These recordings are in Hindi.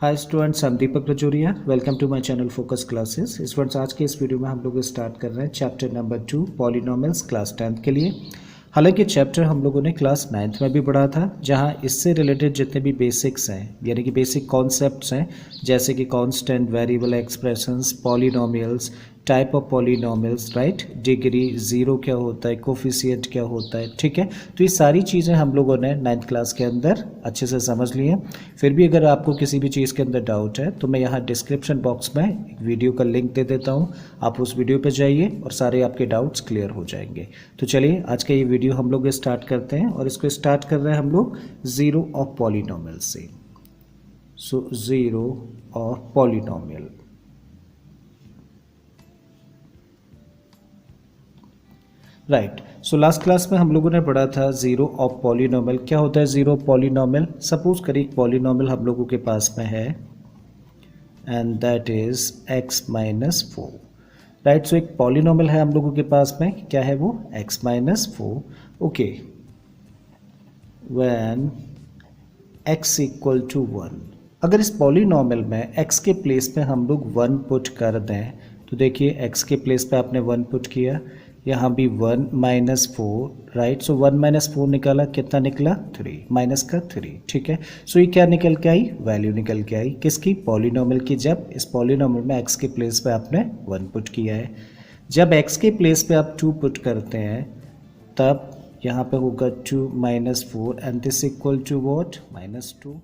Hi students, I'm Deepak Rajauria. Welcome to my channel Focus Classes. Students, आज के इस वीडियो में हम लोग स्टार्ट कर रहे हैं chapter number 2 polynomials class 10th के लिए। हालांकि चैप्टर हम लोगों ने क्लास 9th में भी पढ़ा था, जहां इससे रिलेटेड जितने भी बेसिक्स हैं यानी कि बेसिक कॉन्सेप्ट्स हैं, जैसे कि constant, variable expressions, polynomials, type of polynomials, right, degree, zero क्या होता है, कोफिशिएंट क्या होता है, ठीक है। तो ये सारी चीज़ें हम लोगों ने 9th क्लास के अंदर अच्छे से समझ ली हैं। फिर भी अगर आपको किसी भी चीज़ के अंदर डाउट है तो मैं यहाँ डिस्क्रिप्शन बॉक्स में एक वीडियो का लिंक दे देता हूँ, आप उस वीडियो पे जाइए और सारे आपके डाउट्स क्लियर हो जाएंगे। तो चलिए आज का ये वीडियो हम लोग स्टार्ट करते हैं, और इसको स्टार्ट कर रहे हैं हम लोग जीरो ऑफ पॉलिनोमियल से। So zero of polynomial, right. So last class में हम लोगों ने पढ़ा था जीरो ऑफ पॉलिनोमियल। क्या होता है जीरो ऑफ पॉलिनोमियल? सपोज करिए एक पॉलिनोमियल हम लोगों के पास में है and that is x minus 4, right. So एक पॉलिनोमियल है हम लोगों के पास में, क्या है वो? x minus 4। Okay, when x equal to 1, अगर इस पॉलिनोमियल में x के प्लेस पे हम लोग 1 पुट कर दें तो देखिए x के प्लेस पे आपने 1 पुट किया, यहाँ भी 1 माइनस 4, राइट। सो 1 माइनस 4 निकाला, कितना निकला? 3, माइनस का 3, ठीक है। सो ये क्या निकल के आई? वैल्यू निकल के आई किसकी? पॉलिनोमियल की। जब इस पॉलिनोमियल में x के प्लेस पे आपने 1 पुट किया है, जब x के प्लेस पे आप 2 पुट करते हैं तब यहाँ पे होगा 2 minus 4 and this equal to what? Minus 2।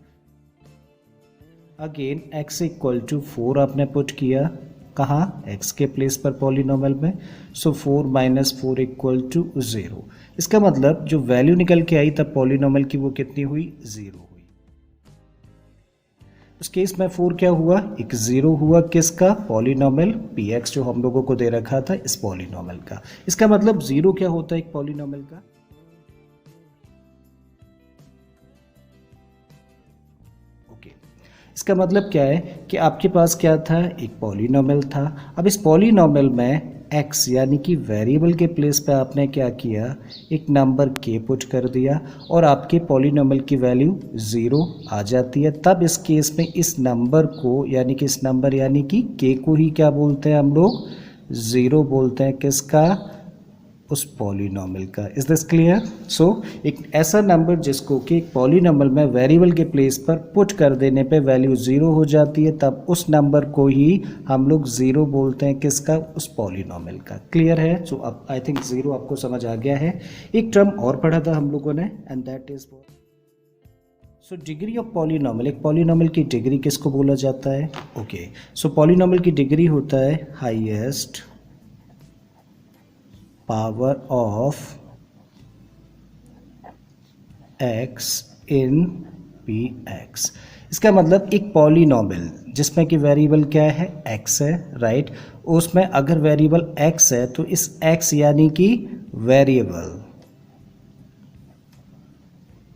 Again x equal to 4 आपने पुट किया, कहाँ? x के प्लेस पर पॉलिनोमियल में। सो 4 माइनस 4 इक्वल टू 0। इसका मतलब जो वैल्यू निकल के आई तब पॉलिनोमियल की वो कितनी हुई? 0 हुई। उस केस में 4 क्या हुआ? एक 0 हुआ, किसका? पॉलिनोमियल px जो हम लोगों को दे रखा था इस पॉलिनोमियल का। इसका मतलब 0 क्या होता है एक पॉलिनोमियल का? इसका मतलब क्या है कि आपके पास क्या था? एक पॉलिनोमियल था। अब इस पॉलिनोमियल में x यानी कि वेरिएबल के प्लेस पे आपने क्या किया? एक नंबर k पुट कर दिया और आपके पॉलिनोमियल की वैल्यू 0 आ जाती है। तब इस केस में इस नंबर को यानी कि इस नंबर यानी कि k को ही क्या बोलते हैं हम लोग? 0 बोलते हैं। किसका? उस पॉलिनोमियल का। Is this clear? सो एक ऐसा नंबर जिसको कि एक पॉलिनोमियल में वेरिएबल के प्लेस पर पुट कर देने पे वैल्यू 0 हो जाती है, तब उस नंबर को ही हम लोग 0 बोलते हैं। किसका? उस पॉलिनोमियल का। क्लियर है? सो अब आई थिंक 0 आपको समझ आ गया है। एक टर्म और पढ़ा था हम लोगों ने and that is so degree of polynomial. एक पॉलिनोमियल की डिग्री किसको बोला जाता है? ओके, सो पॉलिनोमियल की डिग्री होता है highest power of x in px। इसका मतलब एक पॉलिनोमियल जिसमें कि वेरिएबल क्या है? x है, राइट। उसमें अगर वेरिएबल x है तो इस x यानी कि वेरिएबल,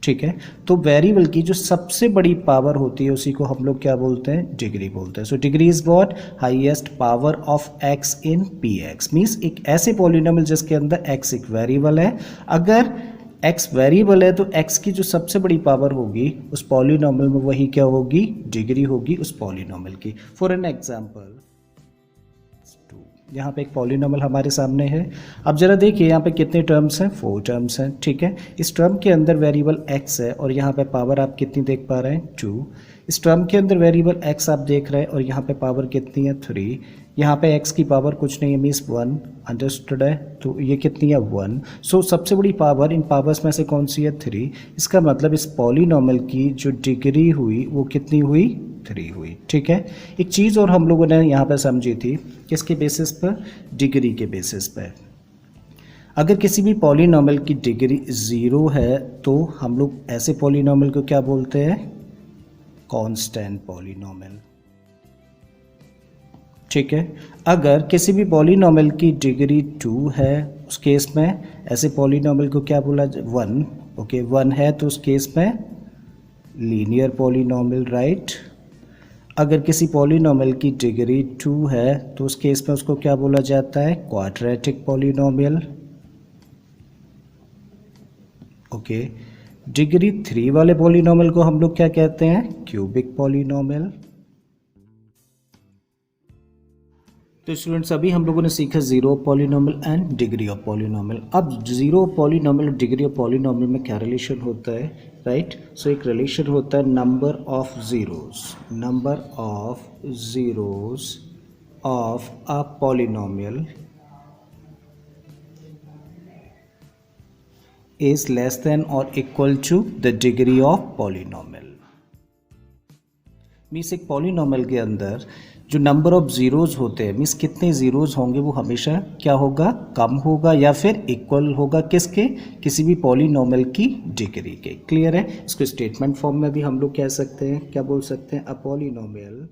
ठीक है, तो वेरिएबल की जो सबसे बड़ी पावर होती है उसी को हम लोग क्या बोलते हैं? डिग्री बोलते हैं। So degree is what? Highest power of x in px। Means एक ऐसे पॉलिनोमियल जिसके अंदर x एक वेरिएबल है, अगर x वेरिएबल है तो x की जो सबसे बड़ी पावर होगी उस पॉलिनोमियल में वही क्या होगी? डिग्री होगी उस पॉलिनोमियल की। फॉर एन एग्जाम्पल, यहाँ पे एक पॉलिनोमियल हमारे सामने है। अब जरा देखिए यहाँ पे कितने टर्म्स हैं? 4 टर्म्स हैं, ठीक है। इस टर्म के अंदर वेरिएबल x है और यहाँ पे पावर आप कितनी देख पा रहे हैं? 2। इस टर्म के अंदर वेरिएबल x आप देख रहे हैं और यहाँ पे पावर कितनी है? 3। यहाँ पे x की पावर कुछ नहीं है, मीन्स 1, अंडरस्टूड है। तो ये कितनी है? 1। सो सबसे बड़ी पावर इन पावर्स में से कौन सी है? 3। इसका मतलब इस पॉलिनोमियल की जो डिग्री हुई वो कितनी हुई? 3 हुई, ठीक है। एक चीज़ और हम लोगों ने यहाँ पर समझी थी, किसके बेसिस पर? डिग्री के बेसिस पर। अगर किसी भी पॉलिनोमियल की डिग्री 0 है तो हम लोग ऐसे पॉलिनोमियल को क्या बोलते हैं? कांस्टेंट पॉलिनोमियल, ठीक है। अगर किसी भी पॉलिनोमियल की डिग्री 2 है उस केस में ऐसे पॉलिनोमियल को क्या बोला? 1। ओके, 1 है तो उस केस में लीनियर पॉलिनोमियल, राइट। अगर किसी पॉलिनोमियल की डिग्री 2 है तो उस केस में उसको क्या बोला जाता है? Quadratic polynomial. ओके, डिग्री 3 वाले पॉलिनोमियल को हम लोग क्या कहते हैं? Cubic polynomial. तो स्टूडेंट्स अभी हम लोगों ने सीखा zero polynomial and degree of polynomial. अब जीरो पॉलिनोमियल और डिग्री ऑफ पॉलिनोमियल में क्या रिलेशन होता है, राइट। सो एक रिलेशन होता है number of zeros of a polynomial is less than or equal to the degree of polynomial। Means एक पॉलिनोमियल के अंदर जो नंबर ऑफ जीरोज होते हैं, मीन्स कितने जीरोज होंगे वो हमेशा क्या होगा, कम होगा या फिर इक्वल होगा किसके, किसी भी पॉलिनोमियल की डिग्री के। क्लियर है। इसको स्टेटमेंट फॉर्म में भी हम लोग कह सकते हैं, क्या बोल सकते हैं, a polynomial,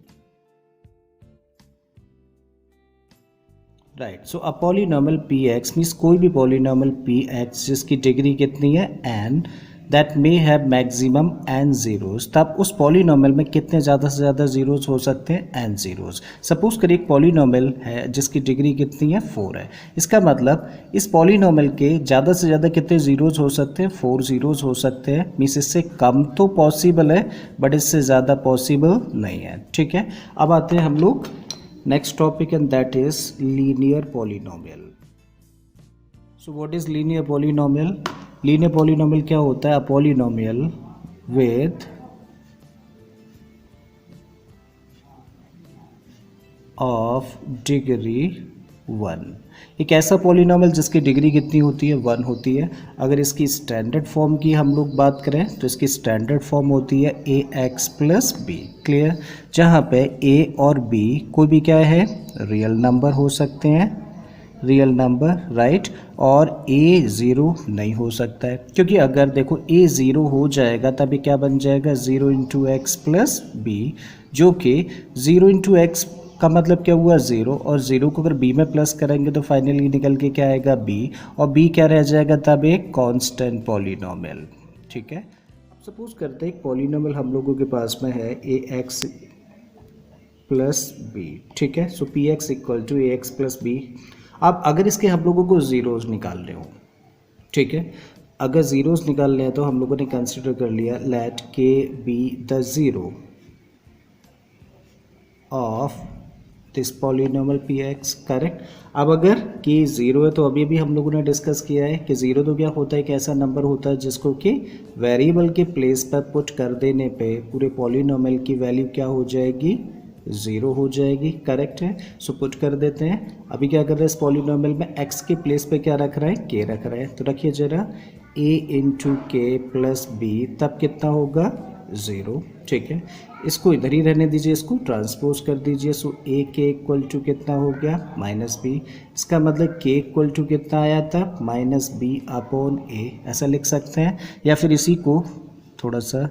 right. So a polynomial P X means कोई भी पॉलिनोमियल पी एक्स जिसकी डिग्री कितनी है N, that may have maximum N zeros. तब उस पॉलिनोमियल में कितने ज़्यादा से ज़्यादा जीरोस हो सकते हैं, एन जीरोस। सपोज करिए एक पॉलिनोमियल है जिसकी डिग्री कितनी है, 4 है। इसका मतलब इस पॉलिनोमियल के ज़्यादा से ज़्यादा कितने जीरोस हो सकते हैं, 4 जीरोस हो सकते हैं। मीन्स इससे कम तो पॉसिबल है बट इससे ज़्यादा पॉसिबल नहीं है। ठीक है। अब आते हैं हम लोग next topic and that is linear polynomial। so what is linear polynomial? linear polynomial क्या होता है, a polynomial with of degree 1। एक ऐसा पॉलिनोमियल जिसकी डिग्री कितनी होती है, 1 होती है। अगर इसकी स्टैंडर्ड फॉर्म की हम लोग बात करें तो इसकी स्टैंडर्ड फॉर्म होती है ए एक्स प्लस बी। क्लियर। जहाँ पे ए और बी कोई भी क्या है, रियल नंबर हो सकते हैं, रियल नंबर, राइट। और ए ज़ीरो नहीं हो सकता है, क्योंकि अगर देखो ए ज़ीरो हो जाएगा तभी क्या बन जाएगा, 0 इंटू एक्स प्लस बी, जो कि 0 इंटू एक्स का मतलब क्या हुआ, 0, और 0 को अगर b में प्लस करेंगे तो फाइनली निकल के क्या आएगा, b, और b क्या रह जाएगा तब, एक कांस्टेंट पॉलिनोमियल। ठीक है। सपोज करते हैं एक पॉलिनोमियल हम लोगों के पास में है ए एक्स प्लस बी। ठीक है। So p x equal to a x plus b. अब अगर इसके हम लोगों को ज़ीरोज़ निकालने हो, ठीक है, अगर ज़ीरोज़ निकालने हैं तो हम लोगों ने कंसिडर कर लिया लेट के B the zero of this polynomial P x. Correct. अब अगर कि 0 है तो अभी भी हम लोगों ने डिस्कस किया है कि 0 तो क्या होता है, एक ऐसा नंबर होता है जिसको कि वेरिएबल के प्लेस पर पुट कर देने पे पूरे पॉलिनोमियल की वैल्यू क्या हो जाएगी, 0 हो जाएगी। करेक्ट है। सो पुट कर देते हैं। अभी क्या कर रहे हैं, इस पॉलिनोमियल में x के प्लेस पे क्या रख रहा है, k रख रहा है। तो रखिए जरा a इंटू के प्लस बी, तब कितना होगा, 0। ठीक है। इसको इधर ही रहने दीजिए, इसको ट्रांसपोज कर दीजिए। सो ए के इक्वल टू कितना हो गया, माइनस बी। इसका मतलब के इक्वल टू कितना आया था, माइनस बी अपॉन ए, ऐसा लिख सकते हैं। या फिर इसी को थोड़ा सा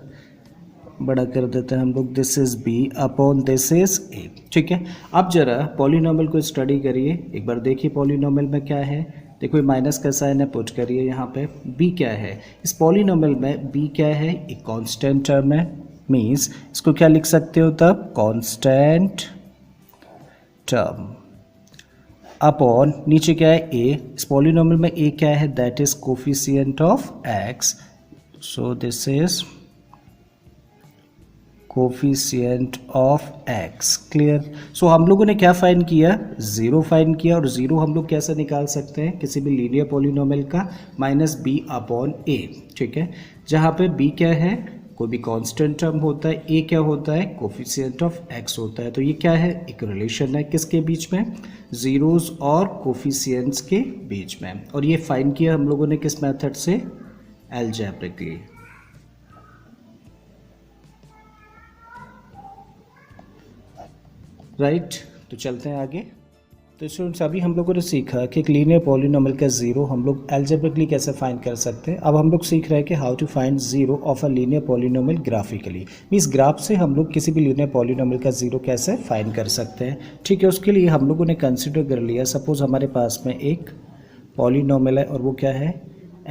बड़ा कर देते हैं हम लोग, this is B upon this is A. ठीक है। अब जरा पॉलिनोमियल को स्टडी करिए, एक बार देखिए पॉलिनोमियल में क्या है। देखो ये माइनस का साइन है, पुट करिए यहाँ पे। b क्या है, इस पॉलिनोमियल में b क्या है, एक कांस्टेंट टर्म है। मीन्स इसको क्या लिख सकते हो तब, कांस्टेंट टर्म अपॉन नीचे क्या है, a। इस पॉलिनोमियल में a क्या है, that is coefficient of x। So this is coefficient of x। Clear. So हम लोगों ने क्या फाइंड किया, 0 फाइंड किया। और 0 हम लोग कैसे निकाल सकते हैं, किसी भी लीनियर पॉलिनोमियल का, माइनस बी अपॉन ए। ठीक है। जहाँ पे b क्या है, कोई भी कांस्टेंट टर्म होता है, a क्या होता है, कोफिशिएंट ऑफ x होता है। तो ये क्या है, एक रिलेशन है किसके बीच में, जीरोस और कोफिशिएंट्स के बीच में। और ये फाइंड किया हम लोगों ने किस मेथड से, अलजेब्रिकली। राइट। तो चलते हैं आगे। तो स्टूडेंट्स अभी हम लोगों ने सीखा कि एक लीनियर पॉलिनोमियल का 0 हम लोग अलजेब्रिकली कैसे फाइंड कर सकते हैं। अब हम लोग सीख रहे हैं कि how to find 0 of a linear polynomial graphically. Means graph से हम लोग किसी भी लीनियर पॉलिनोमियल का 0 कैसे फाइंड कर सकते हैं। ठीक है। उसके लिए हम लोगों ने कंसिडर कर लिया, सपोज हमारे पास में एक पॉलिनोमियल है और वो क्या है,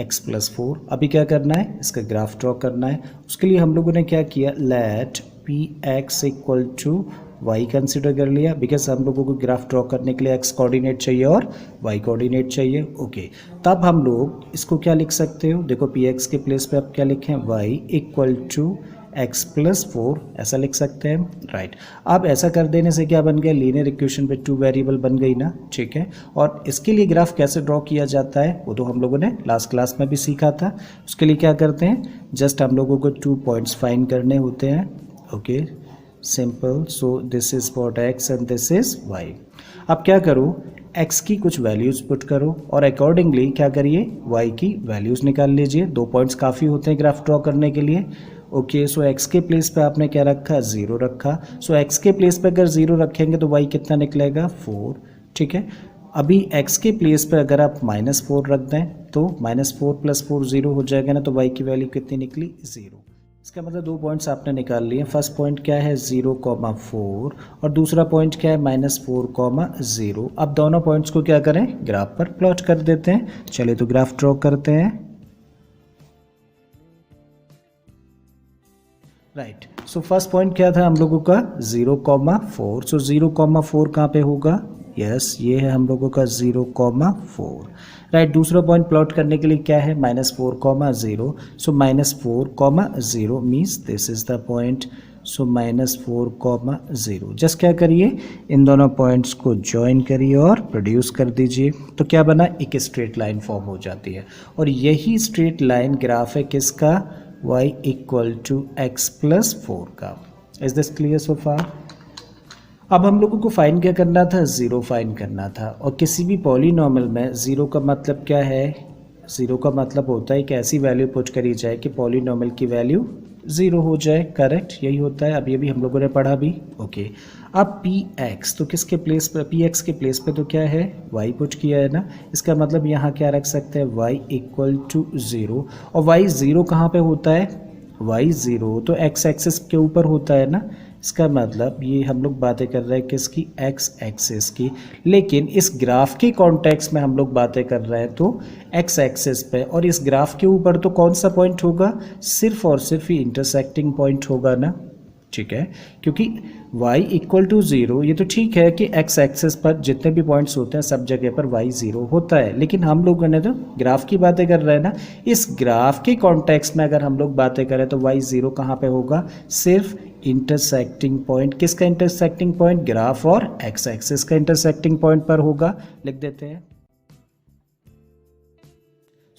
x प्लस 4। अभी क्या करना है, इसका ग्राफ ड्रॉ करना है। उसके लिए हम लोगों ने क्या किया, let P x equal to y consider कर लिया, बिकॉज हम लोगों को ग्राफ ड्रॉ करने के लिए x कोऑर्डिनेट चाहिए और y कोऑर्डिनेट चाहिए। ओके। तब हम लोग इसको क्या लिख सकते हो, देखो पी एक्स के प्लेस पे आप क्या लिखें, y equal to x plus 4 ऐसा लिख सकते हैं, राइट। अब ऐसा कर देने से क्या बन गया, लीनियर इक्वेशन पे 2 वेरिएबल बन गई ना, ठीक है। और इसके लिए ग्राफ कैसे ड्रॉ किया जाता है वो तो हम लोगों ने लास्ट क्लास में भी सीखा था। उसके लिए क्या करते हैं, जस्ट हम लोगों को 2 पॉइंट्स फाइंड करने होते हैं, okay, simple. So this is for x and this is y। अब क्या करो, x की कुछ वैल्यूज़ पुट करो और अकॉर्डिंगली क्या करिए, y की वैल्यूज़ निकाल लीजिए। 2 पॉइंट्स काफ़ी होते हैं ग्राफ ड्रॉ करने के लिए, ओके। सो x के प्लेस पे आपने क्या रखा, 0 रखा। सो x के प्लेस पे अगर 0 रखेंगे तो y कितना निकलेगा, 4, ठीक है। अभी x के प्लेस पे अगर आप -4 रख दें तो -4 + 4 0 हो जाएगा ना, तो y की वैल्यू कितनी निकली, 0। इसका मतलब 2 पॉइंट्स आपने निकाल लिए। फर्स्ट पॉइंट क्या है, 0,4 और दूसरा पॉइंट क्या है, -4,0। अब दोनों पॉइंट्स को क्या करें, ग्राफ पर प्लॉट कर देते हैं। चलिए तो ग्राफ ड्रॉ करते हैं, राइट। सो फर्स्ट पॉइंट क्या था हम लोगों का, 0,4। सो 0,4 कहाँ पे होगा, यस ये है हम लोगों का 0,4, राइट। दूसरा पॉइंट प्लॉट करने के लिए क्या है, -4,0। सो -4,0 means this is the point. So -4,0। Just क्या करिए, इन दोनों पॉइंट्स को ज्वाइन करिए और प्रोड्यूस कर दीजिए, तो क्या बना, एक स्ट्रेट लाइन फॉर्म हो जाती है। और यही स्ट्रेट लाइन ग्राफ है किसका, y = x + 4 का। इज दिस क्लियर सो फार। अब हम लोगों को फाइंड क्या करना था, 0 फाइंड करना था। और किसी भी पॉलीनॉमियल में 0 का मतलब क्या है, 0 का मतलब होता है कि ऐसी वैल्यू पुट करी जाए कि पॉलीनॉमियल की वैल्यू 0 हो जाए, करेक्ट, यही होता है। अब ये भी हम लोगों ने पढ़ा भी, ओके। अब px तो किसके प्लेस पर, px के प्लेस पे तो क्या है, y पुट किया है ना, इसका मतलब यहाँ क्या रख सकते हैं, y = 0। और y 0 कहाँ पे होता है, y 0 तो x एक्सिस के ऊपर होता है ना, इसका मतलब ये हम लोग बातें कर रहे हैं किसकी, x एक्सिस की। लेकिन इस ग्राफ के कॉन्टेक्स्ट में हम लोग बातें कर रहे हैं तो x एक्सिस पे, और इस ग्राफ के ऊपर तो कौन सा पॉइंट होगा, सिर्फ और सिर्फ ये इंटरसेक्टिंग पॉइंट होगा ना, ठीक है। क्योंकि y = 0, ये तो ठीक है कि x एक्सिस पर जितने भी पॉइंट्स होते हैं सब जगह पर y 0 होता है, लेकिन हम लोगों ने तो ग्राफ की बातें कर रहे हैं ना। इस ग्राफ के कॉन्टेक्स्ट में अगर हम लोग बातें करें तो y 0 कहाँ पे होगा, सिर्फ इंटरसेक्टिंग पॉइंट, किसका इंटरसेक्टिंग पॉइंट, ग्राफ और x एक्सिस का इंटरसेक्टिंग पॉइंट पर होगा, लिख देते हैं।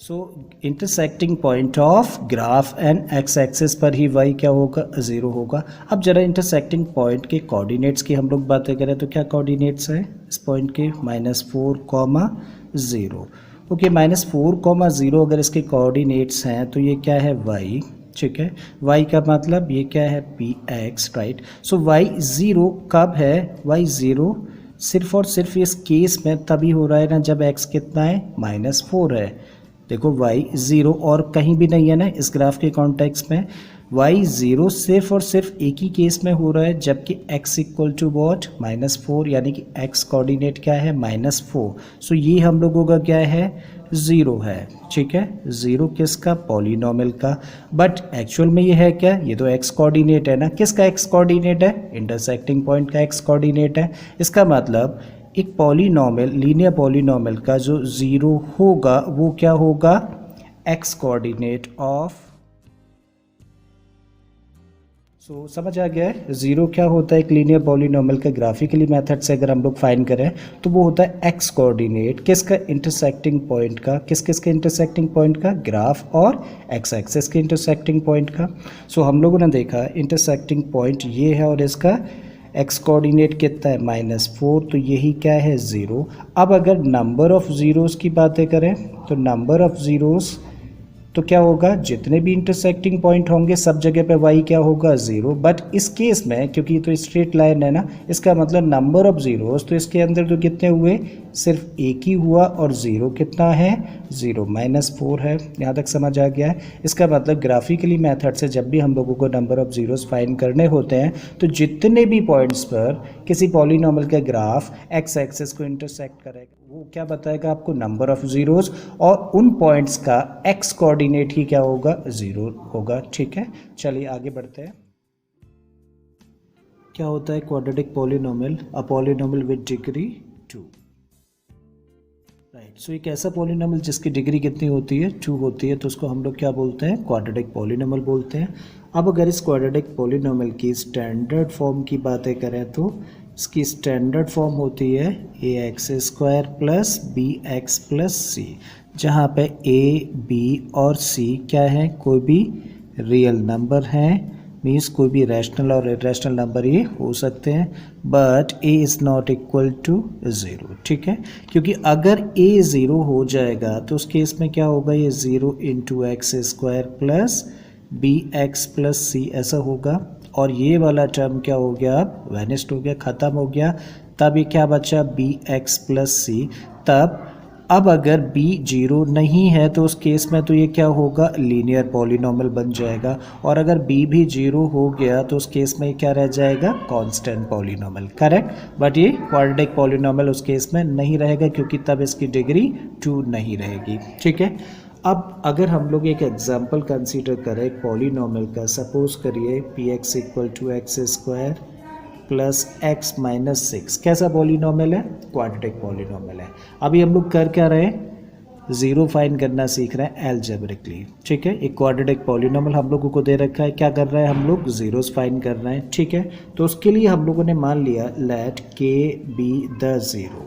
So intersecting point of graph and x axis पर ही y क्या होगा, 0 होगा। अब जरा इंटरसेक्टिंग पॉइंट के कोऑर्डिनेट्स की हम लोग बातें करें तो क्या कोऑर्डिनेट्स है इस पॉइंट के, -4,0। ओके, -4,0 अगर इसके कोऑर्डिनेट्स हैं तो ये क्या है, y, ठीक है। y का मतलब ये क्या है, px, राइट। सो y 0 कब है, y 0 सिर्फ और सिर्फ इस केस में तभी हो रहा है ना जब x कितना है, -4 है। देखो y 0 और कहीं भी नहीं है ना इस ग्राफ के कॉन्टेक्स्ट में, y 0 सिर्फ और सिर्फ एक ही केस में हो रहा है जबकि x = what, -4, यानी कि x कोऑर्डिनेट क्या है, -4। सो ये हम लोगों का क्या है, 0 है, ठीक है। 0 किसका, पॉलीनॉमियल का। बट एक्चुअल में ये है क्या, ये तो x कोऑर्डिनेट है ना, किसका x कोऑर्डिनेट है, इंटरसेक्टिंग पॉइंट का x कोऑर्डिनेट है। इसका मतलब एक पॉलीनॉमियल, लीनियर पॉलीनॉमियल का जो 0 होगा वो क्या होगा, x कोऑर्डिनेट ऑफ। सो समझ आ गया है, 0 क्या होता है एक लीनियर पॉलीनॉमियल का, ग्राफिकली मेथड से अगर हम लोग फाइंड करें तो वो होता है x कोऑर्डिनेट किसका, इंटरसेक्टिंग पॉइंट का, किस किस के इंटरसेक्टिंग पॉइंट का, ग्राफ और x एक्सिस के इंटरसेक्टिंग पॉइंट का। सो हम लोगों ने देखा इंटरसेक्टिंग पॉइंट ये है और इसका x कोऑर्डिनेट कितना है, -4, तो यही क्या है, 0। अब अगर नंबर ऑफ ज़ीरोज़ की बातें करें तो नंबर ऑफ ज़ीरोज़ तो क्या होगा, जितने भी इंटरसेक्टिंग पॉइंट होंगे सब जगह पे y क्या होगा, 0। बट इस केस में क्योंकि ये तो स्ट्रेट लाइन है ना, इसका मतलब नंबर ऑफ ज़ीरोज़ तो इसके अंदर तो कितने हुए, सिर्फ एक ही हुआ, और 0 कितना है, 0, -4 है। यहाँ तक समझ आ गया है। इसका मतलब ग्राफिकली मेथड से जब भी हम लोगों को नंबर ऑफ ज़ीरोज़ फाइंड करने होते हैं तो जितने भी पॉइंट्स पर किसी पॉलीनॉमियल का ग्राफ x एक्सिस को इंटरसेक्ट करेगा वो क्या बताएगा आपको, नंबर ऑफ ज़ीरोज़, और उन पॉइंट्स का x कोऑर्डिनेट ही क्या होगा, 0 होगा, ठीक है। चलिए आगे बढ़ते हैं। क्या होता है quadratic polynomial, a polynomial with degree 2, right. So एक ऐसा पॉलिनोमियल जिसकी डिग्री कितनी होती है 2 होती है, तो उसको हम लोग क्या बोलते हैं, क्वाड्रेटिक पॉलिनोमियल बोलते हैं। अब अगर इस क्वाड्रेटिक पॉलिनोमियल की स्टैंडर्ड फॉर्म की बातें करें तो इसकी स्टैंडर्ड फॉर्म होती है ax² plus bx plus c, जहाँ पे a, b और c क्या है, कोई भी रियल नंबर हैं, मीन्स कोई भी रैशनल और इरेशनल नंबर ये हो सकते हैं, but a is not equal to 0। ठीक है, क्योंकि अगर a 0 हो जाएगा तो उस केस में क्या होगा, ये 0 into x² plus bx plus c ऐसा होगा, और ये वाला टर्म क्या हो गया, अब वैनिस्ड हो गया, ख़त्म हो गया। तब ये क्या बचा, bx प्लस c। तब अब अगर b 0 नहीं है तो उस केस में तो ये क्या होगा, लीनियर पॉलिनोमियल बन जाएगा, और अगर b भी 0 हो गया तो उस केस में क्या रह जाएगा, कांस्टेंट पॉलिनोमियल। करेक्ट, बट ये क्वाड्रेटिक पॉलिनोमियल उस केस में नहीं रहेगा क्योंकि तब इसकी डिग्री 2 नहीं रहेगी। ठीक है, अब अगर हम लोग एक एग्जांपल कंसीडर करें पॉलिनोमियल का, सपोज करिए px equal to x² plus x minus 6, कैसा पॉलिनोमियल है, क्वाड्रेटिक पॉलिनोमियल है। अभी हम लोग कर क्या रहे हैं, ज़ीरो फाइंड करना सीख रहे हैं एल्जेब्रिकली। ठीक है, एक क्वाड्रेटिक पॉलिनोमियल हम लोगों को दे रखा है, क्या कर रहे हैं हम लोग, ज़ीरोस फाइंड कर रहे हैं। ठीक है, तो उसके लिए हम लोगों ने मान लिया let k be the zero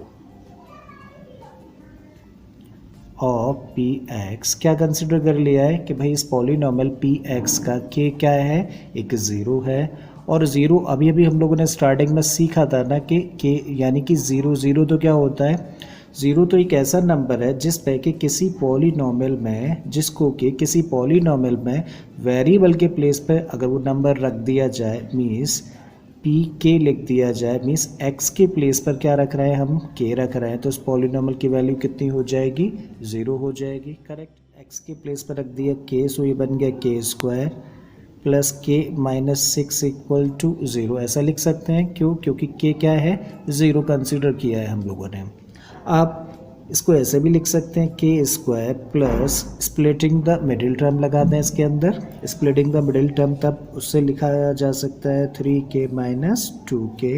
of px, क्या कंसिडर कर लिया है कि भाई इस पॉलिनोमियल px का k क्या है, एक ज़ीरो है, और ज़ीरो अभी अभी हम लोगों ने स्टार्टिंग में सीखा था ना कि k यानी कि ज़ीरो तो क्या होता है, ज़ीरो तो एक ऐसा नंबर है जिस पे कि किसी पॉलिनोमियल में, जिसको कि किसी पॉलिनोमियल में वेरिएबल के प्लेस पे अगर वो नंबर रख दिया जाए, मीन्स pk लिख दिया जाए, मीन्स x के प्लेस पर क्या रख रहे हैं हम, k रख रहे हैं, तो उस पॉलिनोमियल की वैल्यू कितनी हो जाएगी, 0 हो जाएगी। करेक्ट, x के प्लेस पर रख दिया k, सो ये बन गया k² plus k minus 6 equal to 0, ऐसा लिख सकते हैं। क्यों, क्योंकि k क्या है, 0 कंसिडर किया है हम लोगों ने। आप इसको ऐसे भी लिख सकते हैं k² plus splitting the middle term लगा दें इसके अंदर, स्प्लिटिंग द मिडिल टर्म तब उससे लिखा जा सकता है 3k minus 2k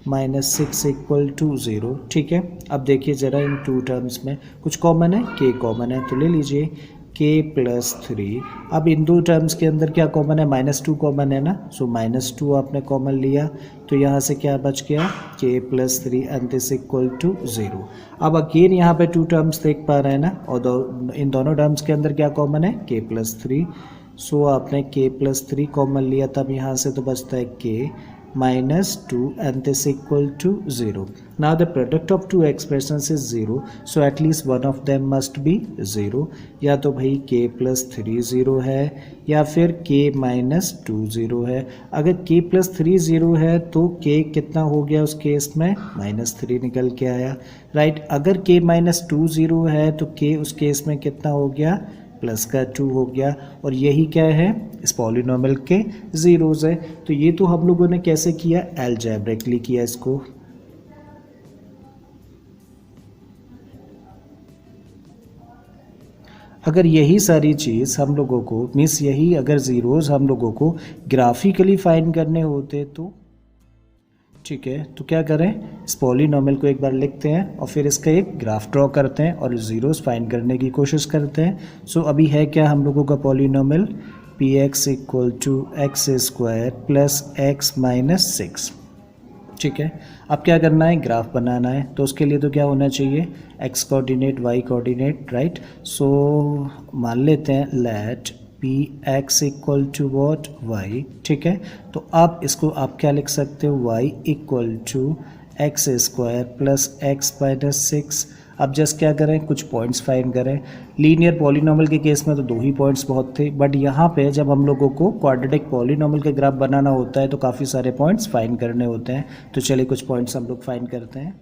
minus 6 equal to 0। ठीक है, अब देखिए ज़रा इन टू टर्म्स में कुछ कॉमन है, k कॉमन है, तो ले लीजिए k प्लस 3। अब इन दो टर्म्स के अंदर क्या कॉमन है, -2 कॉमन है ना, सो -2 आपने कॉमन लिया, तो यहाँ से क्या बच गया, k plus 3 and this equal to 0। अब अगेन यहाँ पे टू टर्म्स देख पा रहे हैं ना, और इन दोनों टर्म्स के अंदर क्या कॉमन है, k प्लस 3, सो आपने k प्लस 3 कॉमन लिया, तब यहाँ से तो बचता है k -2 and this equal to 0. Now the product of two expressions is 0, so at least one of them must be 0. या तो भाई k plus 3 0 है या फिर k minus 2 0 है। अगर k plus 3 0 है तो k कितना हो गया उस केस में, -3 निकल के आया, राइट। अगर k minus 2 0 है तो k उस केस में कितना हो गया, प्लस का 2 हो गया, और यही क्या है, इस पॉलिनोमियल के ज़ीरोज़ है। तो ये तो हम लोगों ने कैसे किया, एल्जेब्रिकली किया इसको। अगर यही सारी चीज़ हम लोगों को, मीन्स यही अगर ज़ीरोज़ हम लोगों को ग्राफिकली फाइंड करने होते तो, ठीक है, तो क्या करें, इस पॉलिनोमियल को एक बार लिखते हैं और फिर इसका एक ग्राफ ड्रॉ करते हैं और ज़ीरोज़ फाइंड करने की कोशिश करते हैं। सो अभी है क्या हम लोगों का polynomial, px equal to x² plus x minus 6। ठीक है, अब क्या करना है, ग्राफ बनाना है, तो उसके लिए तो क्या होना चाहिए, x coordinate y coordinate, right. So मान लेते हैं let px equal to what, y। ठीक है, तो आप इसको आप क्या लिख सकते हो, y equal to x² plus x minus 6। अब जस्ट क्या करें, कुछ पॉइंट्स फाइंड करें। लीनियर पॉलिनोमियल के केस में तो 2 ही पॉइंट्स बहुत थे, बट यहाँ पे जब हम लोगों को क्वाड्रेटिक पॉलिनोमियल के ग्राफ बनाना होता है तो काफ़ी सारे पॉइंट्स फाइंड करने होते हैं। तो चलिए कुछ पॉइंट्स हम लोग फाइंड करते हैं,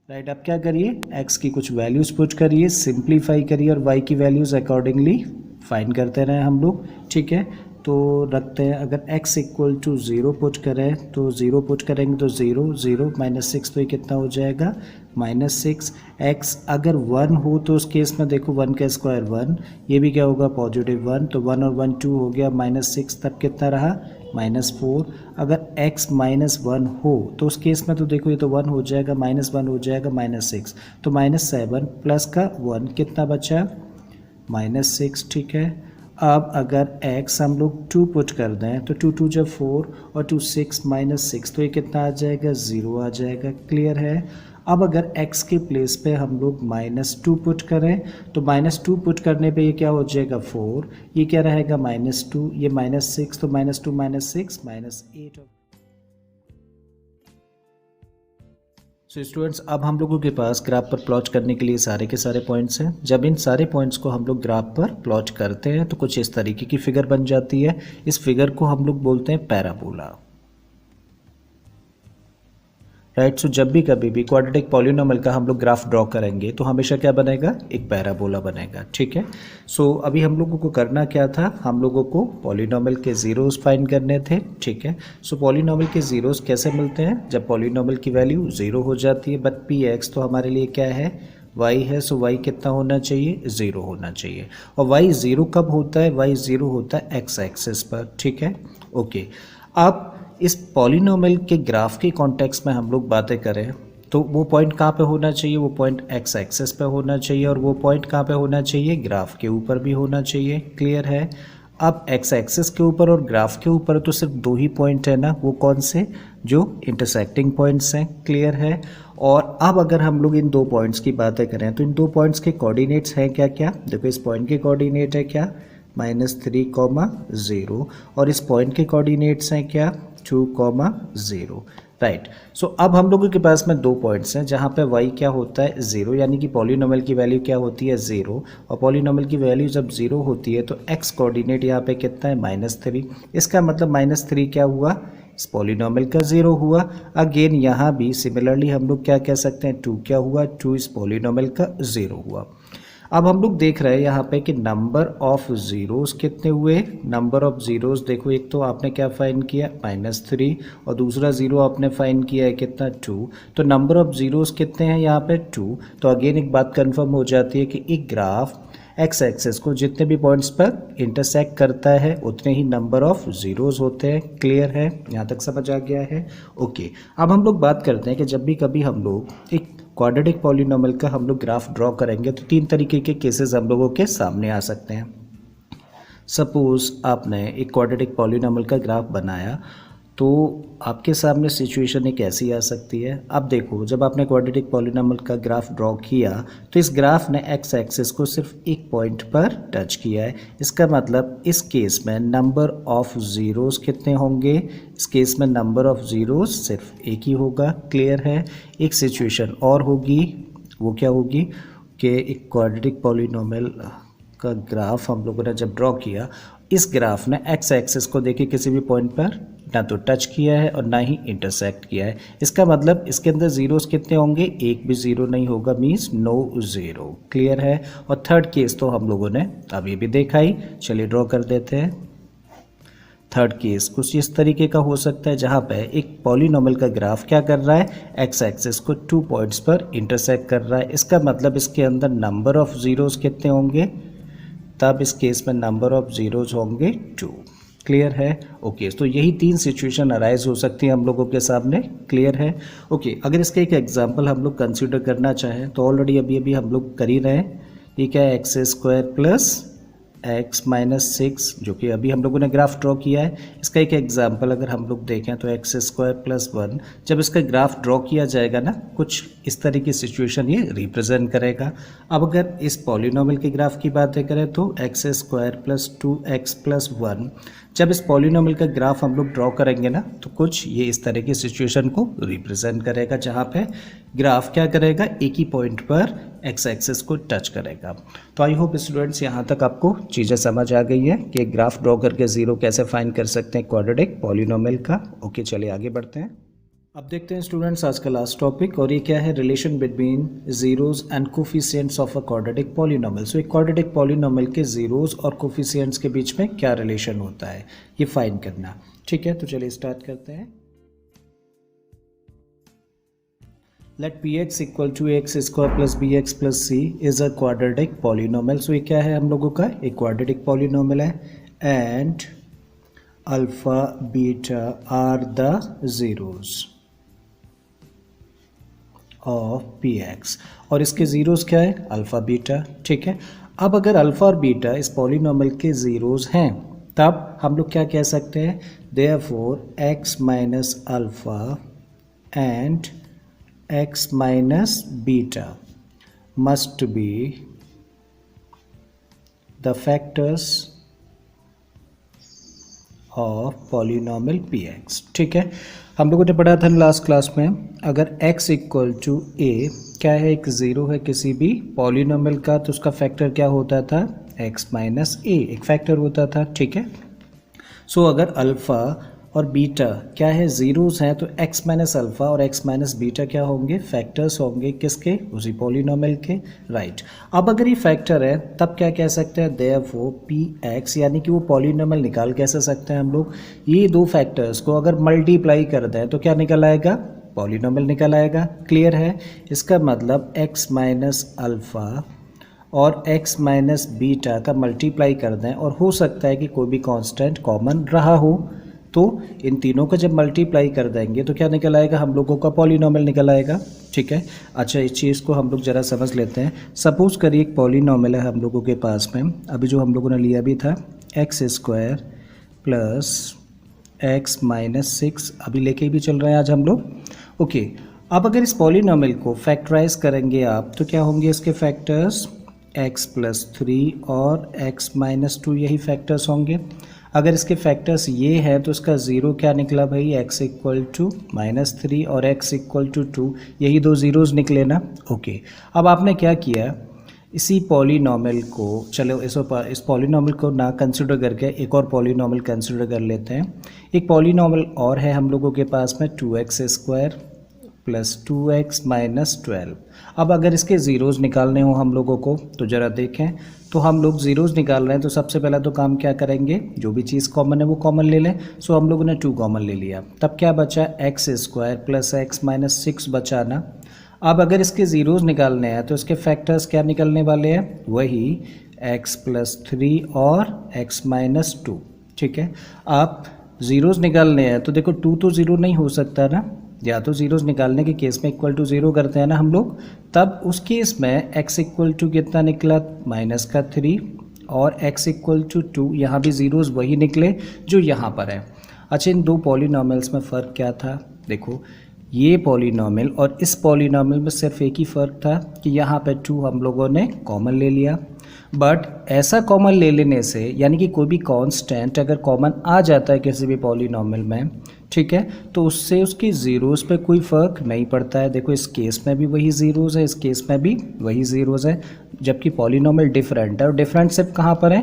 राइट। अब क्या करिए, x की कुछ वैल्यूज़ पुट करिए, सिंप्लीफाई करिए और y की वैल्यूज़ अकॉर्डिंगली फाइंड करते रहें हम लोग। ठीक है, तो रखते हैं, अगर x इक्वल टू 0 पुट करें तो 0 पुट करेंगे तो 0 0 माइनस 6, तो ये कितना हो जाएगा, -6। x अगर 1 हो तो उस केस में देखो 1 का स्क्वायर 1, ये भी क्या होगा, +1, तो 1 और 1 2 हो गया, -6, तब कितना रहा -4। अगर x -1 हो तो उस केस में तो देखो ये तो 1 हो जाएगा, -1 हो जाएगा -6, तो -7 प्लस का 1 कितना बचा, -6। ठीक है, अब अगर x हम लोग 2 पुट कर दें तो 2 2 जब 4 और 2 6 -6, तो ये कितना आ जाएगा, 0 आ जाएगा। क्लियर है। अब अगर x के प्लेस पे हम लोग -2 पुट करें तो -2 पुट करने पे ये क्या हो जाएगा, 4, ये क्या रहेगा, -2, ये -6, तो -2 -6 -8। सो स्टूडेंट्स, अब हम लोगों के पास ग्राफ पर प्लॉट करने के लिए सारे के सारे पॉइंट्स हैं। जब इन सारे पॉइंट्स को हम लोग ग्राफ पर प्लॉट करते हैं तो कुछ इस तरीके की फिगर बन जाती है। इस फिगर को हम लोग बोलते हैं पैराबोला, राइट। सो जब भी कभी भी क्वाड्रेटिक पॉलिनोमियल का हम लोग ग्राफ ड्रॉ करेंगे तो हमेशा क्या बनेगा, एक पैराबोला बनेगा। ठीक है। सो अभी हम लोगों को करना क्या था, हम लोगों को पॉलिनोमियल के जीरोस फाइंड करने थे। ठीक है। सो पॉलिनोमियल के जीरोस कैसे मिलते हैं, जब पॉलिनोमियल की वैल्यू 0 हो जाती है, बट पी एक्स तो हमारे लिए क्या है, y है। सो y कितना होना चाहिए, 0 होना चाहिए। और y 0 कब होता है, y 0 होता है एक्स एक्सिस पर। ठीक है। ओके, अब इस पॉलिनोमियल के ग्राफ के कॉन्टेक्स्ट में हम लोग बातें करें तो वो पॉइंट कहाँ पे होना चाहिए, वो पॉइंट एक्स एक्सिस पे होना चाहिए, और वो पॉइंट कहाँ पे होना चाहिए, ग्राफ के ऊपर भी होना चाहिए। क्लियर है। अब एक्स एक्सिस के ऊपर और ग्राफ के ऊपर तो सिर्फ 2 ही पॉइंट है ना, वो कौन से, जो इंटरसेक्टिंग पॉइंट्स हैं। क्लियर है। और अब अगर हम लोग इन 2 पॉइंट्स की बातें करें तो इन 2 पॉइंट्स के कोऑर्डिनेट्स हैं क्या क्या, देखो इस पॉइंट के कोऑर्डिनेट है क्या, -3, 0, और इस पॉइंट के कोऑर्डिनेट्स हैं क्या, 2, 0, राइट। सो अब हम लोगों के पास में 2 पॉइंट्स हैं जहाँ पे y क्या होता है, 0, यानी कि पॉलिनोमियल की वैल्यू क्या होती है, 0, और पॉलिनोमियल की वैल्यू जब 0 होती है तो x कोऑर्डिनेट यहाँ पे कितना है, -3। इसका मतलब -3 क्या हुआ, इस पॉलिनोमियल का 0 हुआ। अगेन यहाँ भी सिमिलरली हम लोग क्या कह सकते हैं, 2 क्या हुआ, 2 इस पॉलिनोमियल का 0 हुआ। अब हम लोग देख रहे हैं यहाँ पे कि नंबर ऑफ जीरोस कितने हुए, नंबर ऑफ जीरोस देखो, एक तो आपने क्या फाइंड किया, -3, और दूसरा जीरो आपने फाइंड किया है कितना, 2, तो नंबर ऑफ जीरोस कितने हैं यहाँ पे, 2। तो अगेन एक बात कंफर्म हो जाती है कि एक ग्राफ एक्स एक्सिस को जितने भी पॉइंट्स पर इंटरसेक्ट करता है उतने ही नंबर ऑफ जीरोस होते हैं। क्लियर है, यहाँ तक समझ आ गया है। ओके, अब हम लोग बात करते हैं कि जब भी कभी हम लोग एक क्वाड्रेटिक पॉलिनोमियल का हम लोग ग्राफ ड्रॉ करेंगे तो 3 तरीके के केसेस हम लोगों के सामने आ सकते हैं। सपोज आपने एक क्वाड्रेटिक पॉलिनोमियल का ग्राफ बनाया तो आपके सामने सिचुएशन एक ऐसी आ सकती है। अब देखो, जब आपने क्वाड्रेटिक पॉलिनोमियल का ग्राफ ड्रॉ किया तो इस ग्राफ ने एक्स एक्सिस को सिर्फ एक पॉइंट पर टच किया है। इसका मतलब इस केस में नंबर ऑफ जीरोस कितने होंगे, इस केस में नंबर ऑफ जीरोस सिर्फ एक ही होगा। क्लियर है। एक सिचुएशन और होगी, वो क्या होगी कि एक क्वाड्रेटिक पॉलिनोमियल का ग्राफ हम लोगों ने जब ड्रॉ किया, इस ग्राफ ने एक्स एक्सिस को देखिए किसी भी पॉइंट पर ना तो टच किया है और ना ही इंटरसेक्ट किया है। इसका मतलब इसके अंदर जीरोस कितने होंगे, एक भी जीरो नहीं होगा, मीन्स नो जीरो। क्लियर है। और थर्ड केस तो हम लोगों ने अभी भी देखा ही, चलिए ड्रॉ कर देते हैं। थर्ड केस कुछ इस तरीके का हो सकता है जहाँ पे एक पॉलिनोमियल का ग्राफ क्या कर रहा है, एक्स एक्सिस को 2 पॉइंट्स पर इंटरसेक्ट कर रहा है। इसका मतलब इसके अंदर नंबर ऑफ जीरोस कितने होंगे, तब इस केस में नंबर ऑफ जीरोज होंगे 2। क्लियर है। ओके, तो यही 3 सिचुएशन अराइज हो सकती है हम लोगों के सामने। क्लियर है। ओके, अगर इसका एक एग्जांपल हम लोग कंसीडर करना चाहें तो ऑलरेडी अभी हम लोग कर ही रहे हैं। ये क्या है, x² प्लस x माइनस 6, जो कि अभी हम लोगों ने ग्राफ ड्रॉ किया है। इसका एक एग्जांपल अगर हम लोग देखें तो x² प्लस 1, जब इसका ग्राफ ड्रॉ किया जाएगा ना, कुछ इस तरह की सिचुएशन ये रिप्रेजेंट करेगा। अब अगर इस पॉलिनोमियल के ग्राफ की बातें करें तो x² प्लस 2x प्लस 1, जब इस पॉलिनोमियल का ग्राफ हम लोग ड्रॉ करेंगे ना तो कुछ ये इस तरह की सिचुएशन को रिप्रेजेंट करेगा, जहाँ पे ग्राफ क्या करेगा, एक ही पॉइंट पर एक्स एक्सिस को टच करेगा। तो आई होप स्टूडेंट्स यहाँ तक आपको चीज़ें समझ आ गई है कि ग्राफ ड्रॉ करके जीरो कैसे फाइंड कर सकते हैं क्वाड्रेटिक पॉलिनोमियल का। ओके, चलिए आगे बढ़ते हैं। अब देखते हैं स्टूडेंट्स आज का लास्ट टॉपिक, और ये क्या है, relation between zeros and coefficients of a quadratic polynomial. So एक क्वाड्रेटिक पॉलिनोमियल के जीरोस और कोफिशिएंट्स के बीच में क्या रिलेशन होता है ये फाइंड करना। ठीक है, तो चलिए स्टार्ट करते हैं। Let px equal to x² plus bx plus c is a quadratic polynomial। सो ये क्या है हम लोगों का, एक quadratic polynomial है। And alpha beta are the zeros of P X, और इसके ज़ीरोज़ क्या है, अल्फ़ा बीटा। ठीक है, अब अगर अल्फ़ा और बीटा इस पॉलिनॉमियल के ज़ीरोज़ हैं तब हम लोग क्या कह सकते हैं, therefore x minus alpha and x minus beta must be the factors of polynomial P x. ठीक है, हम लोगों ने पढ़ा था लास्ट क्लास में, अगर x इक्वल टू ए क्या है, एक ज़ीरो है किसी भी पॉलिनॉमियल का, तो उसका फैक्टर क्या होता था, x माइनस ए, एक फैक्टर होता था। ठीक है, सो अगर अल्फ़ा और बीटा क्या है, ज़ीरोज़ हैं, तो x माइनस अल्फ़ा और x माइनस बीटा क्या होंगे, फैक्टर्स होंगे किसके, उसी पॉलिनॉमियल के। राइट, अब अगर ये फैक्टर है तब क्या कह सकते हैं, देयरफॉर पी एक्स, यानी कि वो पॉलिनॉमियल निकाल कैसे सकते हैं हम लोग, ये दो फैक्टर्स को अगर मल्टीप्लाई कर दें तो क्या निकल आएगा, पॉलिनॉमियल निकल आएगा। क्लियर है, इसका मतलब x माइनस अल्फ़ा और x माइनस बीटा का मल्टीप्लाई कर दें और हो सकता है कि कोई भी कांस्टेंट कॉमन रहा हो, तो इन तीनों को जब मल्टीप्लाई कर देंगे तो क्या निकल आएगा, हम लोगों का पॉलिनॉमियल निकल आएगा। ठीक है, अच्छा इस चीज़ को हम लोग ज़रा समझ लेते हैं। सपोज़ करिए एक पॉलिनॉमियल है हम लोगों के पास में, अभी जो हम लोगों ने लिया भी था, x square plus x minus 6, अभी लेके भी चल रहे हैं आज हम लोग। ओके, अब अगर इस पॉलिनॉमियल को फैक्टराइज करेंगे आप तो क्या होंगे इसके फैक्टर्स, x प्लस 3 और x माइनस 2, यही फैक्टर्स होंगे। अगर इसके फैक्टर्स ये हैं तो इसका ज़ीरो क्या निकला भाई, x इक्वल टू माइनस 3 और x इक्वल टू 2, यही दो ज़ीरोज़ निकले ना। ओके, अब आपने क्या किया, इसी पॉलिनॉमियल को, चलो इस पॉलिनॉमियल को ना कंसिडर करके एक और पॉलिनॉमियल कंसिडर कर लेते हैं। एक पॉलिनॉमियल और है हम लोगों के पास में, 2x square plus 2x minus 12। अब अगर इसके ज़ीरोज़ निकालने हो हम लोगों को तो ज़रा देखें, तो हम लोग ज़ीरोज़ निकाल रहे हैं तो सबसे पहला तो काम क्या करेंगे, जो भी चीज़ कॉमन है वो कॉमन ले लें। सो हम लोगों ने 2 कॉमन ले लिया, तब क्या बचा, x square plus x minus 6 बचा ना। अब अगर इसके ज़ीरोज़ निकालने हैं तो इसके फैक्टर्स क्या निकलने वाले हैं, वही x प्लस 3 और x माइनस 2। ठीक है, आप ज़ीरोज़ निकालने हैं तो देखो 2 तो ज़ीरो नहीं हो सकता ना, या तो ज़ीरोज़ निकालने के केस में इक्वल टू ज़ीरो करते हैं ना हम लोग, तब उस केस में x इक्वल टू कितना निकला, माइनस का 3 और x इक्वल टू 2, यहाँ भी ज़ीरोज़ वही निकले जो यहाँ पर है। अच्छा, इन दो पॉलिनॉमियल्स में फ़र्क क्या था, देखो ये पॉलिनॉमियल और इस पॉलिनॉमियल में सिर्फ एक ही फ़र्क था कि यहाँ पे 2 हम लोगों ने कॉमन ले लिया, बट ऐसा कॉमन ले लेने से, यानी कि कोई भी कांस्टेंट अगर कॉमन आ जाता है किसी भी पॉलिनॉमियल में, ठीक है, तो उससे उसकी ज़ीरोज़ पे कोई फ़र्क नहीं पड़ता है। देखो इस केस में भी वही ज़ीरोज़ है, इस केस में भी वही ज़ीरोज़ है, जबकि पॉलिनॉमियल डिफरेंट है, और डिफरेंट सिर्फ कहाँ पर है,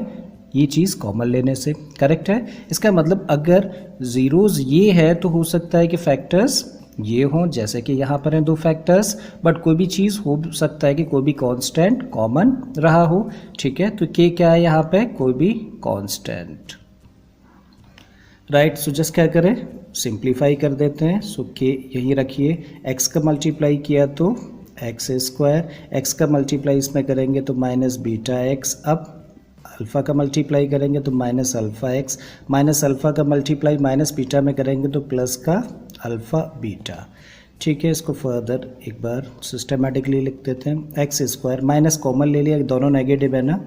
ये चीज़ कॉमन लेने से। करेक्ट है, इसका मतलब अगर ज़ीरोज़ ये है तो हो सकता है कि फैक्टर्स ये हों, जैसे कि यहाँ पर हैं 2 फैक्टर्स, बट कोई भी चीज़ हो सकता है कि कोई भी कांस्टेंट कॉमन रहा हो। ठीक है, तो के क्या है यहाँ पे, कोई भी कांस्टेंट। राइट, सो जस्ट क्या करें, सिंप्लीफाई कर देते हैं। सो के यही रखिए, x का मल्टीप्लाई किया तो एक्स स्क्वायर, एक्स का मल्टीप्लाई इसमें करेंगे तो माइनस बीटा एक्स, अब अल्फ़ा का मल्टीप्लाई करेंगे तो minus alpha x, minus alpha का मल्टीप्लाई माइनस बीटा में करेंगे तो प्लस का अल्फ़ा बीटा। ठीक है, इसको फर्दर एक बार सिस्टमेटिकली लिख देते हैं। एक्स स्क्वायर, माइनस कॉमन ले लिया, दोनों नेगेटिव है ना,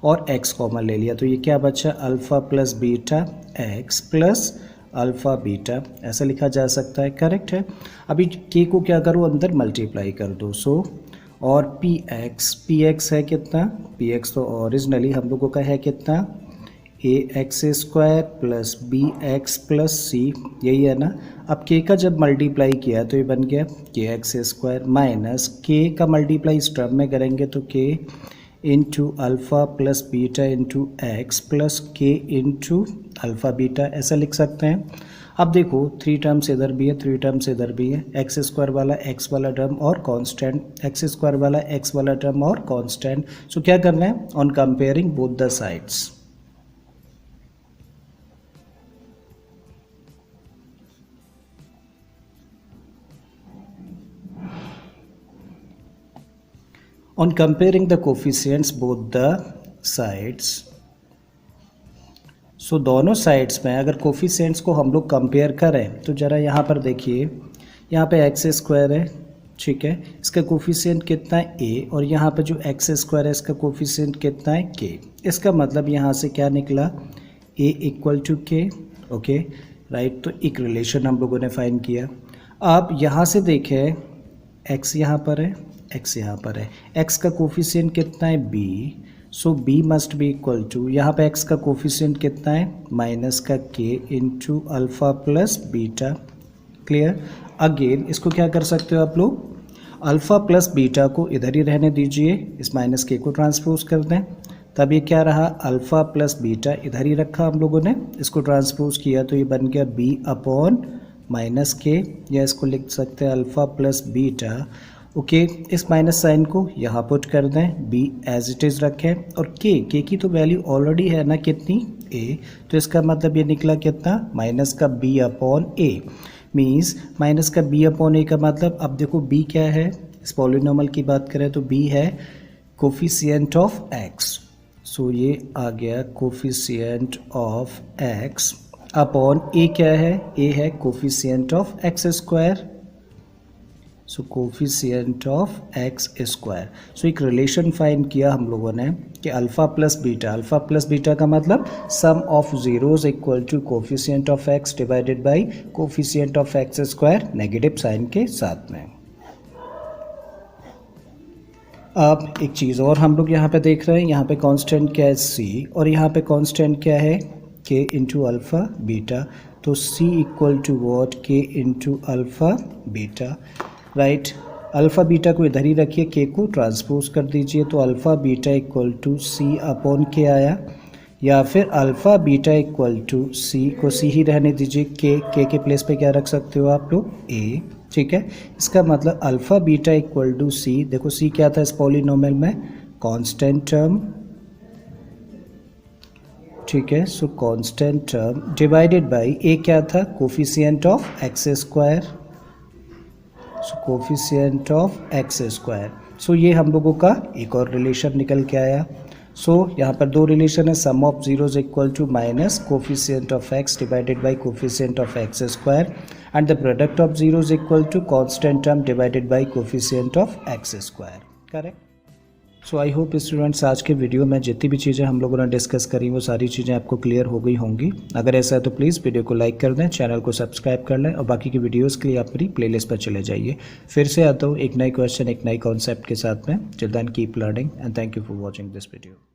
और एक्स कॉमन ले लिया, तो ये क्या बचा, alpha plus beta x plus alpha beta, ऐसा लिखा जा सकता है। करेक्ट है, अभी के को क्या करो, अंदर मल्टीप्लाई कर दो। सो और पी एक्स है कितना, पी एक्स तो ओरिजिनली हम लोगों का है कितना, a x square plus b x plus c, यही है ना। अब के का जब मल्टीप्लाई किया तो ये बन गया के एक्स स्क्वायर माइनस के का मल्टीप्लाई इस टर्म में करेंगे तो के into alpha plus beta into x plus के इंटू अल्फ़ा बीटा, ऐसा लिख सकते हैं। अब देखो 3 टर्म्स इधर भी है, 3 टर्म्स इधर भी है, एक्स स्क्वायर वाला एक्स वाला टर्म और कांस्टेंट, एक्स स्क्वायर वाला एक्स वाला टर्म और कांस्टेंट। सो क्या करना है, on comparing both the sides, on comparing the coefficients both the sides, सो दोनों साइड्स में अगर कोफिशिएंट्स को हम लोग कंपेयर करें तो ज़रा यहाँ पर देखिए, यहाँ पे एक्स स्क्वायर है, ठीक है, इसका कोफिशिएंट कितना है ए, और यहाँ पे जो एक्स स्क्वायर है इसका कोफिशिएंट कितना है के। इसका मतलब यहाँ से क्या निकला, ए इक्वल टू के, ओके राइट। तो एक रिलेशन हम लोगों ने फाइंड किया। अब यहाँ से देखें, एक्स यहाँ पर है, एक्स यहाँ पर है, एक्स का कोफिशिएंट कितना है B, so B must be equal to, यहाँ पे एक्स का कोफिशिएंट कितना है माइनस का के into alpha plus beta. Clear. Again इसको क्या कर सकते हो आप लोग, अल्फ़ा प्लस बीटा को इधर ही रहने दीजिए, इस माइनस के को ट्रांसपोज कर दें, तब ये क्या रहा, अल्फ़ा प्लस बीटा इधर ही रखा हम लोगों ने, इसको ट्रांसपोज किया तो ये बन गया बी अपॉन माइनस के, या इसको लिख सकते हैं अल्फ़ा प्लस बीटा। ओके इस माइनस साइन को यहाँ पुट कर दें, बी एज इट इज़ रखें, और के की तो वैल्यू ऑलरेडी है ना कितनी, ए, तो इसका मतलब ये निकला कितना, माइनस का बी अपॉन ए। मीन्स माइनस का बी अपॉन ए का मतलब, अब देखो बी क्या है, इस पॉलिनोमियल की बात करें तो बी है कोफिशिएंट ऑफ एक्स, सो ये आ गया coefficient of x upon a क्या है, ए है coefficient of x square, so coefficient of x square. So एक रिलेशन फाइंड किया हम लोगों ने कि अल्फ़ा प्लस बीटा का मतलब sum of zeros equal to coefficient of x divided by coefficient of x square negative sign के साथ में। अब एक चीज़ और हम लोग यहाँ पे देख रहे हैं, यहाँ पे कांस्टेंट क्या है सी, और यहाँ पे कांस्टेंट क्या है के इंटू अल्फ़ा बीटा, तो सी इक्वल टू वॉट, के into alpha beta, right. Alpha beta को इधर ही रखिए, के को ट्रांसपोज कर दीजिए, तो alpha beta equal to C upon के आया, या फिर alpha beta equal to C को सी ही रहने दीजिए, के प्लेस पे क्या रख सकते हो आप लोग, ए, ठीक है। इसका मतलब अल्फ़ा बीटा इक्वल टू सी, देखो सी क्या था इस पॉलिनोमियल में, कांस्टेंट टर्म, ठीक है, so constant term divided by a क्या था, coefficient of x square, so coefficient of x square. So ये हम लोगों का एक और रिलेशन निकल के आया। सो यहाँ पर दो रिलेशन है, sum of zeros equal to minus coefficient of x divided by coefficient of x square, and the product of zeros equal to constant term divided by coefficient of x square. Correct. So I hope students आज के वीडियो में जितनी भी चीज़ें हम लोगों ने डिस्कस करी वो सारी चीज़ें आपको क्लियर हो गई होंगी। अगर ऐसा है तो प्लीज़ वीडियो को लाइक कर दें, चैनल को सब्सक्राइब कर लें, और बाकी की वीडियोस के लिए आप मेरी प्लेलिस्ट पर चले जाइए। फिर से आता हूँ एक नई क्वेश्चन एक नई कॉन्सेप्ट के साथ में। Till then keep learning and thank you for watching this video.